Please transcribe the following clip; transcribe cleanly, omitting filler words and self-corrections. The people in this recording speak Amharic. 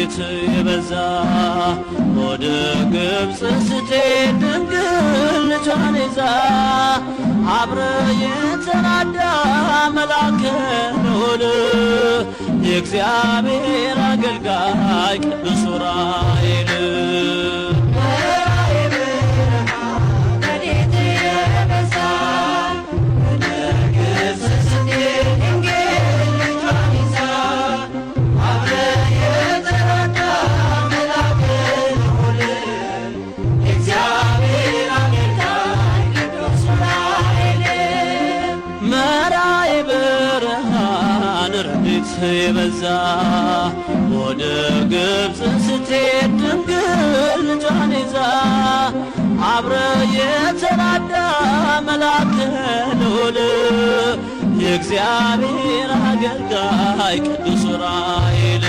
ረድኤት የበዛ ወደ ግብፅ ስትሄድ ድንግል ልጇን ይዛ አብረ የተራዳ መልአከ ልዑል የእግዚአብሔር አገልጋይ ቅዱስ ዑራኤል የበዛ ወደ ግብፅ ስትሄድ ድንግል ልጇን ይዛ አብረ የተራዳ መልአከ ልዑል የእግዚአብሔር አገልጋይ ቅዱስ ዑራኤል